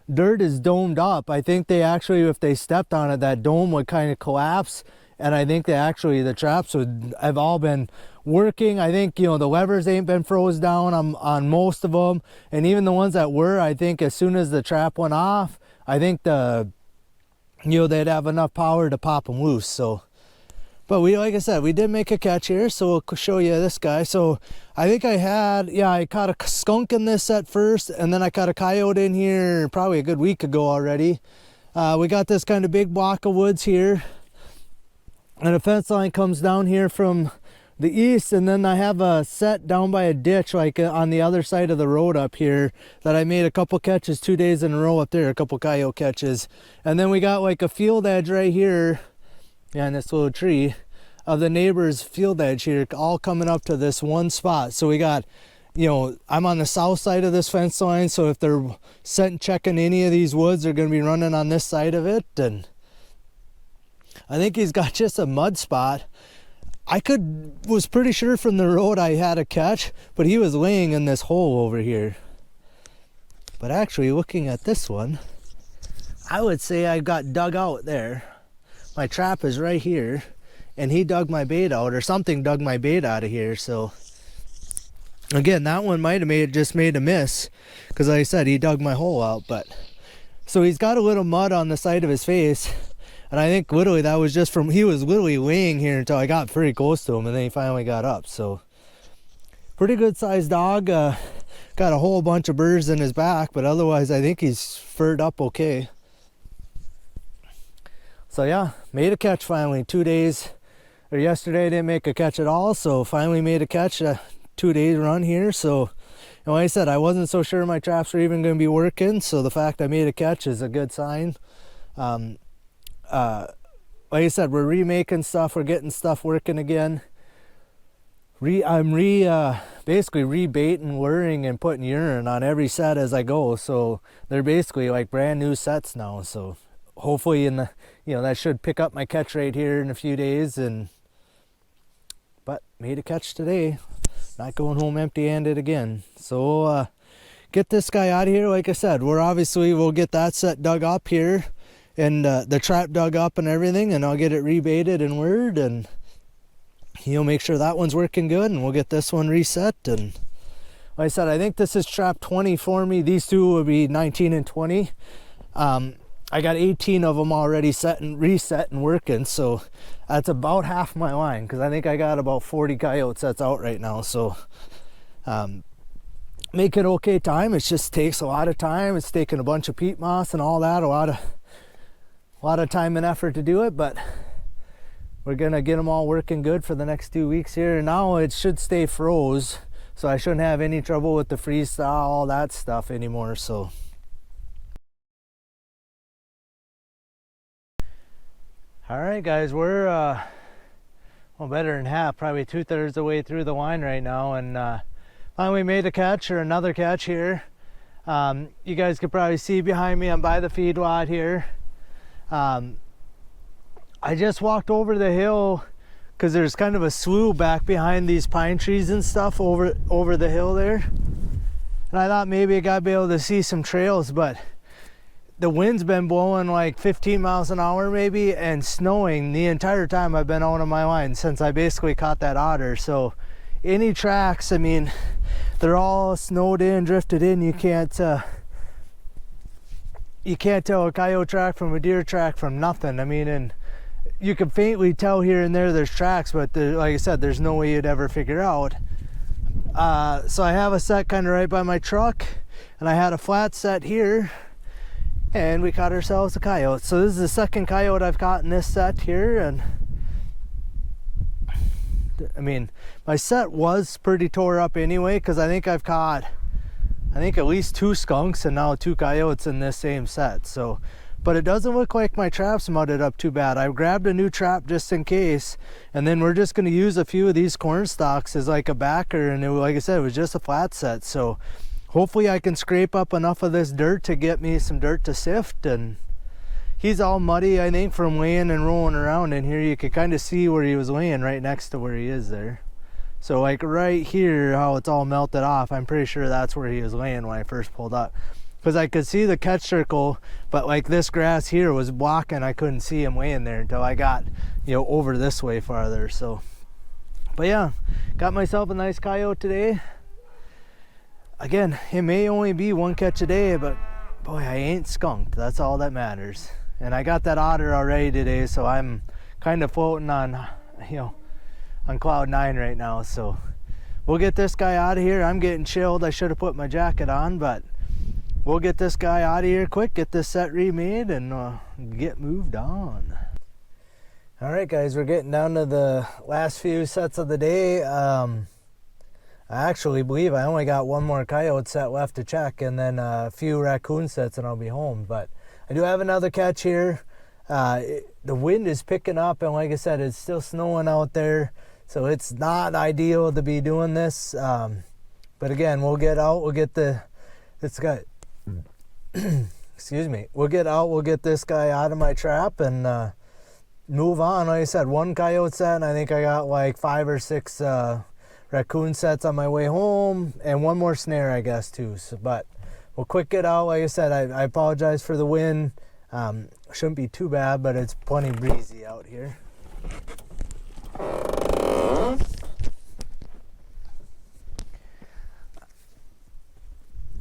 dirt is domed up, I think they actually, if they stepped on it, that dome would kind of collapse, and I think they actually, the traps would have all been working. I think, you know, the levers ain't been froze down on most of them, and even the ones that were, I think as soon as the trap went off, I think they'd have enough power to pop them loose. So, but we, like I said, we did make a catch here, so we'll show you this guy. So I think I caught a skunk in this set first, and then I caught a coyote in here probably a good week ago already. We got this kind of big block of woods here, and a fence line comes down here from the east, and then I have a set down by a ditch like on the other side of the road up here that I made a couple catches 2 days in a row up there, a couple coyote catches. And then we got like a field edge right here, yeah, in this little tree of the neighbor's field edge here, all coming up to this one spot. So we got, you know, I'm on the south side of this fence line, so if they're checking any of these woods, they're going to be running on this side of it. And I think he's got just a mud spot. Was pretty sure from the road I had a catch, but he was laying in this hole over here. But actually, looking at this one, I would say I got dug out there. My trap is right here, and he dug my bait out, or something dug my bait out of here. So again, that one might have just made a miss, because like I said, he dug my hole out. But So he's got a little mud on the side of his face, and I think literally that was just from, he was literally laying here until I got pretty close to him, and then he finally got up. So pretty good sized dog. Got a whole bunch of burrs in his back, but otherwise I think he's furred up okay. So yeah, made a catch finally. 2 days, or yesterday I didn't make a catch at all, so finally made a catch, a 2 days run here. So, and like I said, I wasn't so sure my traps were even going to be working, so the fact I made a catch is a good sign. Like I said, we're remaking stuff, we're getting stuff working again. I'm basically rebaiting, luring, and putting urine on every set as I go, so they're basically like brand new sets now. So hopefully that should pick up my catch rate here in a few days. But made a catch today, not going home empty-handed again. So get this guy out of here. Like I said, we'll get that set dug up here, and the trap dug up and everything, and I'll get it rebaited and lured, and make sure that one's working good, and we'll get this one reset. And like I said, I think this is trap 20 for me. These two will be 19 and 20. I got 18 of them already set and reset and working, so that's about half my line, because I think I got about 40 coyote sets out right now. So make it okay time. It just takes a lot of time. It's taking a bunch of peat moss and all that, a lot of time and effort to do it, but we're gonna get them all working good for the next 2 weeks here. And now it should stay froze, so I shouldn't have any trouble with the freeze thaw, all that stuff anymore. So all right guys, we're well, better than half, probably 2/3 of the way through the line right now, and finally made a catch, or another catch here. You guys can probably see behind me, I'm by the feedlot here. I just walked over the hill because there's kind of a slough back behind these pine trees and stuff over the hill there, and I thought maybe I gotta be able to see some trails, but the wind's been blowing like 15 miles an hour maybe, and snowing the entire time I've been out on my line since I basically caught that otter. So any tracks, I mean, they're all snowed in, drifted in. You can't tell a coyote track from a deer track from nothing. I mean, and you can faintly tell here and there's tracks, but like I said, there's no way you'd ever figure out. So I have a set kind of right by my truck, and I had a flat set here, and we caught ourselves a coyote. So this is the second coyote I've caught in this set here, and I mean, my set was pretty tore up anyway, because I think I've caught at least 2 skunks and now 2 coyotes in this same set. So, but it doesn't look like my trap's mudded up too bad. I grabbed a new trap just in case, and then we're just going to use a few of these corn stalks as like a backer, and like I said, it was just a flat set. So hopefully I can scrape up enough of this dirt to get me some dirt to sift. And he's all muddy, I think, from laying and rolling around in here. You could kind of see where he was laying right next to where he is there. So like right here, how it's all melted off, I'm pretty sure that's where he was laying when I first pulled up, because I could see the catch circle, but like this grass here was blocking. I couldn't see him laying there until I got over this way farther. So, but yeah, got myself a nice coyote today. Again, it may only be 1 catch a day, but boy, I ain't skunked. That's all that matters. And I got that otter already today, so I'm kind of floating on on cloud 9 right now. So we'll get this guy out of here. I'm getting chilled. I should have put my jacket on, but we'll get this guy out of here quick, get this set remade, and get moved on. All right guys, we're getting down to the last few sets of the day. I actually believe I only got 1 more coyote set left to check, and then a few raccoon sets, and I'll be home. But I do have another catch here. The wind is picking up, and like I said, it's still snowing out there, so it's not ideal to be doing this. But again, we'll get out, we'll get this guy excuse me, we'll get this guy out of my trap and move on. Like I said, 1 coyote set, and I think I got like 5 or 6 raccoon sets on my way home, and 1 more snare, I guess, too. So, but we'll quick get out. Like I said, I apologize for the wind. Shouldn't be too bad, but it's plenty breezy out here.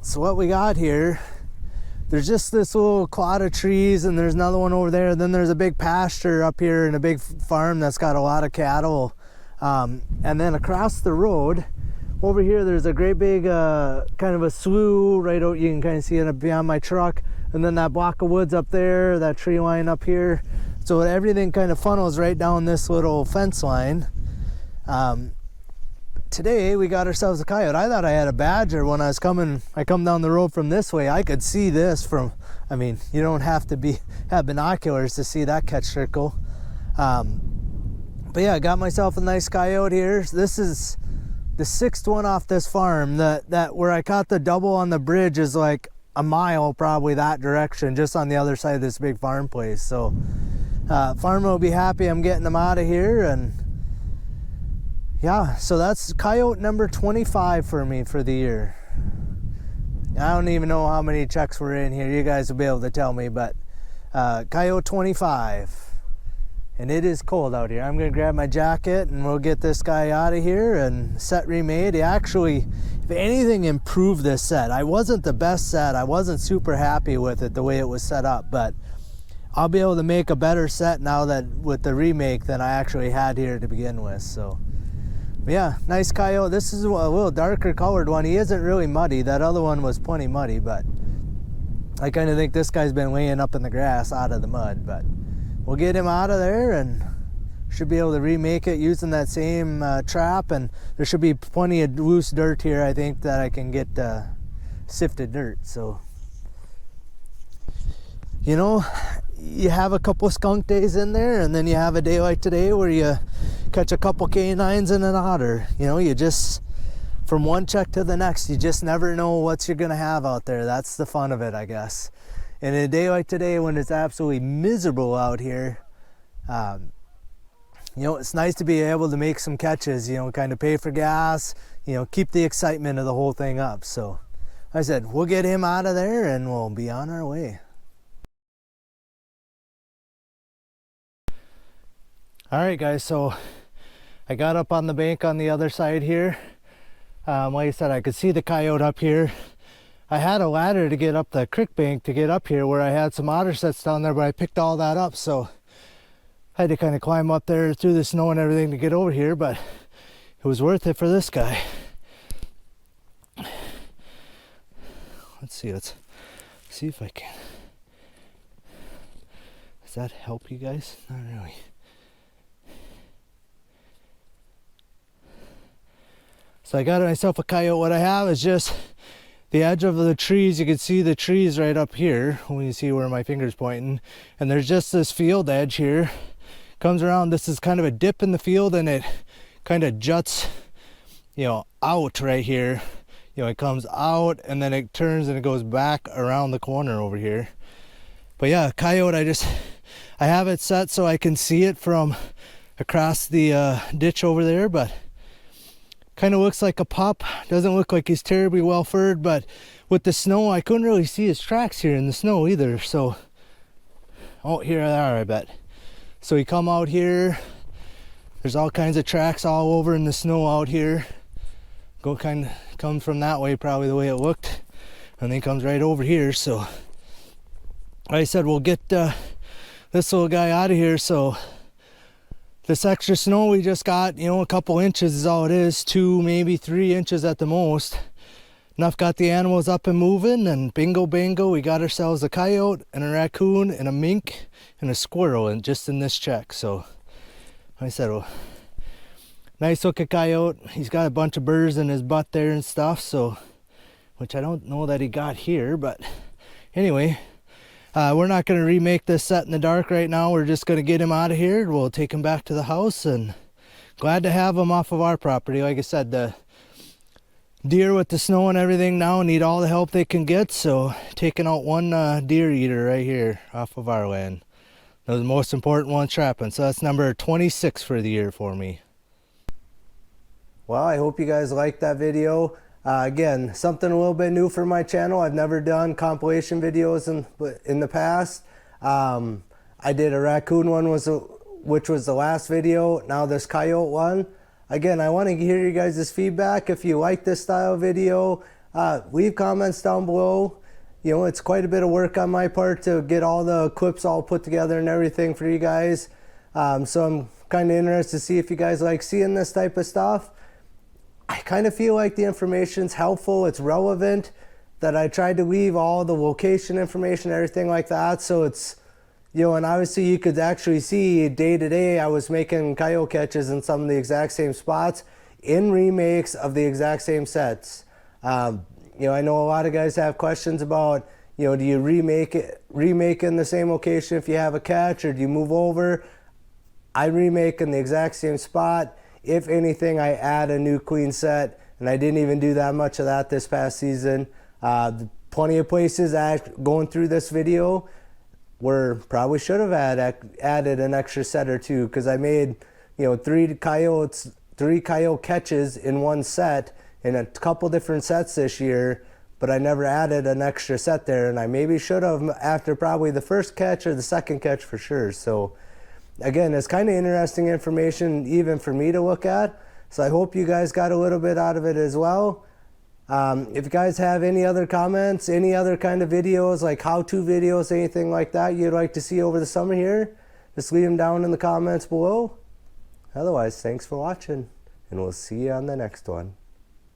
So what we got here, there's just this little clod of trees, and there's another one over there. Then there's a big pasture up here and a big farm that's got a lot of cattle. And then across the road over here, there's a great big kind of a slough right out. You can kind of see it beyond my truck. And then that block of woods up there, that tree line up here. So everything kind of funnels right down this little fence line. Today we got ourselves a coyote. I thought I had a badger when I was coming. I come down the road from this way. I could see this from, I mean, you don't have to have binoculars to see that catch circle. But yeah, I got myself a nice coyote here. This is the 6th one off this farm. That where I caught the double on the bridge is like a mile probably that direction, just on the other side of this big farm place. So farmer will be happy I'm getting them out of here. And yeah, so that's coyote number 25 for me for the year. I don't even know how many checks were in here. You guys will be able to tell me, but coyote 25. And it is cold out here. I'm gonna grab my jacket and we'll get this guy out of here and set remade. He actually, if anything, improved this set. I wasn't the best set. I wasn't super happy with it the way it was set up, but I'll be able to make a better set now that with the remake than I actually had here to begin with. So yeah, nice coyote. This is a little darker colored one. He isn't really muddy. That other one was plenty muddy, but I kind of think this guy's been laying up in the grass out of the mud. But we'll get him out of there and should be able to remake it using that same trap. And there should be plenty of loose dirt here, I think, that I can get sifted dirt. So, you know, you have a couple of skunk days in there, and then you have a day like today where you catch a couple canines and an otter. You know, you just, from one check to the next, you just never know what you're gonna have out there. That's the fun of it, I guess. And in a day like today when it's absolutely miserable out here, you know, it's nice to be able to make some catches, you know, kind of pay for gas, you know, keep the excitement of the whole thing up. So like I said, we'll get him out of there and we'll be on our way. All right, guys, so I got up on the bank on the other side here. Like I said, I could see the coyote up here. I had a ladder to get up the creek bank to get up here where I had some otter sets down there, but I picked all that up, so I had to kind of climb up there through the snow and everything to get over here, but it was worth it for this guy. Let's see if I can. Does that help you guys? Not really. So I got myself a coyote. What I have is just the edge of the trees. You can see the trees right up here when you see where my finger's pointing. And there's just this field edge here. Comes around, this is kind of a dip in the field, and it kind of juts, you know, out right here. You know, it comes out and then it turns and it goes back around the corner over here. But yeah, coyote, I have it set so I can see it from across the ditch over there, but kind of looks like a pup. Doesn't look like he's terribly well furred, but with the snow I couldn't really see his tracks here in the snow either. So, oh, here they are, I bet. So he come out here, there's all kinds of tracks all over in the snow out here. Come from that way, probably the way it looked, and then comes right over here. So like I said, we'll get this little guy out of here. So this extra snow we just got, you know, a couple inches is all it is, 2 maybe 3 inches at the most. Enough got the animals up and moving, and bingo bango, we got ourselves a coyote and a raccoon and a mink and a squirrel, and just in this check. So like I said, well, nice looking coyote. He's got a bunch of burrs in his butt there and stuff, so, which I don't know that he got here, but anyway, we're not going to remake this set in the dark right now. We're just going to get him out of here. We'll take him back to the house, and glad to have him off of our property. Like I said, the deer with the snow and everything now need all the help they can get, so taking out one deer eater right here off of our land. That was the most important one trapping. So that's number 26 for the year for me. Well, I hope you guys liked that video. Again, something a little bit new for my channel. I've never done compilation videos in the past. I did a raccoon one, which was the last video. Now this coyote one. Again, I want to hear you guys' feedback. If you like this style of video, leave comments down below. you know, it's quite a bit of work on my part to get all the clips all put together and everything for you guys. So I'm kind of interested to see if you guys like seeing this type of stuff. I kind of feel like the information's helpful, it's relevant, that I tried to leave all the location information, everything like that, so it's, you know, and obviously you could actually see day to day I was making coyote catches in some of the exact same spots in remakes of the exact same sets. You know, I know a lot of guys have questions about, you know, do you remake in the same location if you have a catch, or do you move over? I remake in the exact same spot. If anything, I add a new clean set, and I didn't even do that much of that this past season. Plenty of places going through this video where probably should have added an extra set or two, because I made, you know, three coyote catches in one set in a couple different sets this year, but I never added an extra set there, and I maybe should have after probably the first catch or the second catch for sure. So again, it's kind of interesting information even for me to look at, so I hope you guys got a little bit out of it as well. If you guys have any other comments, any other kind of videos, like how-to videos, anything like that you'd like to see over the summer here, just leave them down in the comments below. Otherwise, thanks for watching, and we'll see you on the next one.